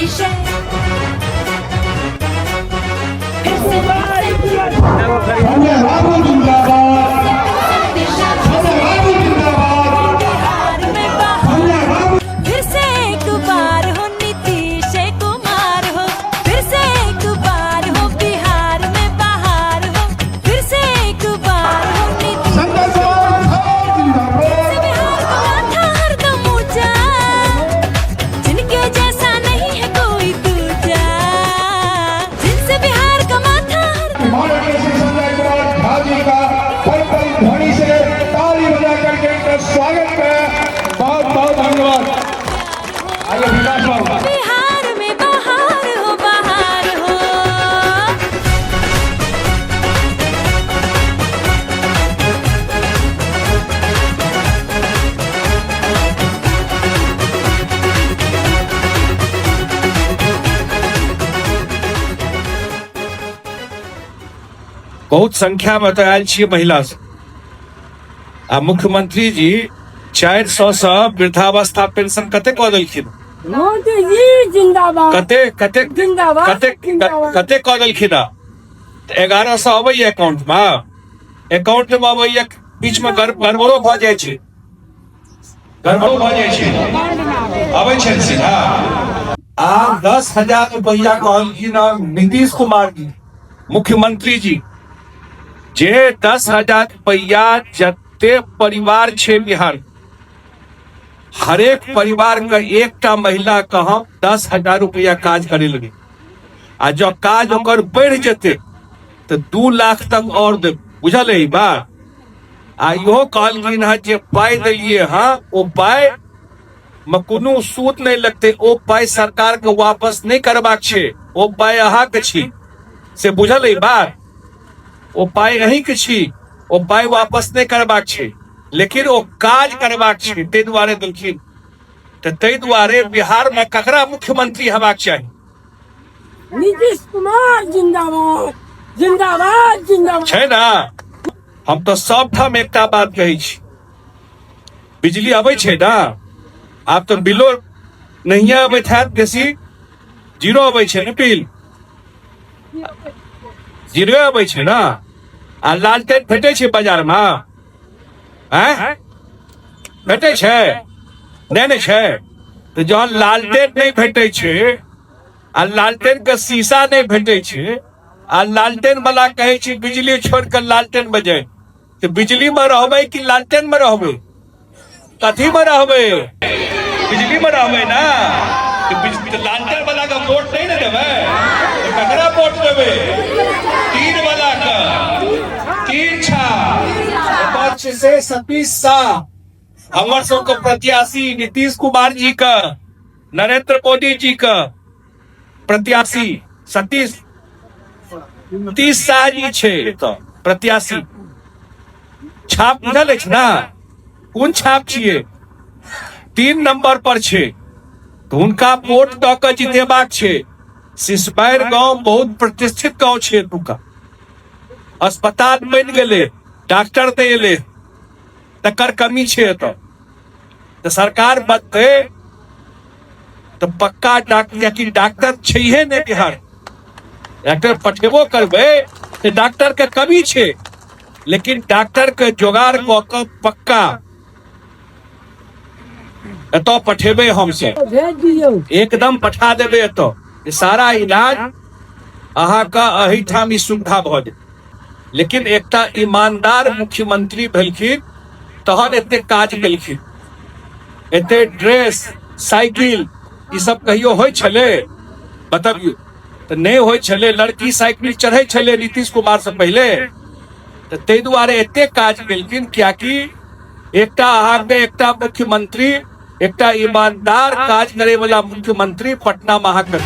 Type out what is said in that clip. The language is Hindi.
विषय फिर से एक बार हो नीतीश कुमार हो, फिर से एक बार हो बिहार में बहार हो, फिर से एक बार हो नीतीश बिहार को माथा हरदम ऊंचा, जिनके जैसा नहीं है कोई दूजा, जिनसे बिहार का माथा स्वागत है। बहुत बहुत धन्यवाद। आगे विकास बाबू। बिहार में बहार हो, बहार हो। बहुत संख्या में तो आयल छियै महिला से। आ मुख्यमंत्री जी 400 से वृद्धावस्था पेंशन कते कऽ देलखिन, मोदी जी जिंदाबाद, कते कते जिंदाबाद, कते जिंदाबाद। कते कऽ देलखिन। 1100 अबैया अकाउंट में अबैया, बीच में गड़बड़ो भऽ जाइ छै, गड़बड़ो भऽ जाइ छै, अबै छै सीधा। आ 10,000 रुपैया कहलखिन नीतीश कुमार जी मुख्यमंत्री जी, जे 10,000 रुपैया जते परिवार छे बिहार, हरेक परिवार का एकटा महिला का हम 10,000 रुपया काज करे लगे। आ जब काज ओकर बढ़ जेते तो 2 लाख तक और दे, बुझल है बात। आ इहो कहलखिन है जे पाई दिलिए हाँ, ओ पाई में कोनो सूद नहीं लगते, ओ पाई सरकार के वापस नहीं करबाक छे, ओ पाई अहाँ के छी, से बुझल है बात। ओ पाई अहीं के छी, ओ पाई वापस नहीं करबाक छे, लेकिन ओ काज करबाक छे, तै दुआरे देलखिन। तो तै दुआरे बिहार में ककरा मुख्यमंत्री हेबाक चाही? नीतीश कुमार जिंदाबाद, जिंदाबाद, जिंदाबाद। छै ना। हम तो सब ठाम एकटा बात कहै छी, बिजली अबै छै ना, आब तो बिलो नहीं अबैत हैत, बेसी जीरो अबै छै ने, बिल जीरो अबै छै ना। आ लालटेन भेटै छै बाजार में, भेटै छै नहीं छै। तो जहन लालटेन नहीं भेटै छै, आ लालटेन के शीशा नहीं भेटै छै, आ लालटेन वाला कहै छै बिजली छोड़ कर लालटेन बजे, तो बिजली में रहबै कि लालटेन में रहबै? कथी में रहबै? बिजली में रहबै ना। तो लालटेन वाला का वोट नहीं ना देबै, तो ककरा वोट देबै? तीन वाला का, तीन छा से सतीश शाह हमर सबके प्रत्याशी, नीतीश कुमार जी का, नरेंद्र मोदी जी का प्रत्याशी सतीश शाह जी छे तो प्रत्याशी। छाप बुझल अछि ना, कोन छाप छियै? 3 नंबर पर छे, तो हुनका वोट दऽ कऽ जितेबाक छै। सिसबाइर गांव बहुत प्रतिष्ठित गांव छे, एतुका अस्पताल बन गेले, डॉक्टर ते एले, तकर कमी छे। तो सरकार बनते तो पक्का डॉक्टर छैहे ने बिहार, डॉक्टर पठेबो करबे तो डॉक्टर के कमी छे, लेकिन डॉक्टर के जोगाड़ कऽ कऽ पक्का एतो पठेबे, हमसे भेज दियो, एकदम पठा देबे एतो। सारा इलाज अहाँ का अही ठाम सुविधा भऽ जाय। लेकिन एकटा ईमानदार मुख्यमंत्री भेलखिन तहन एते काज केलखिन। एते ड्रेस साइकिल ई सब कहियो होय छले? बतबियो तो नहीं होय छले। लड़की साइकिल चढ़े छले नीतीश कुमार से पहले, तो तै दुआरे एते काज केलखिन, कियाकि एकटा अहाँ के एकटा मुख्यमंत्री, एकटा ईमानदार काज करे वाला मुख्यमंत्री पटना में अहाँ के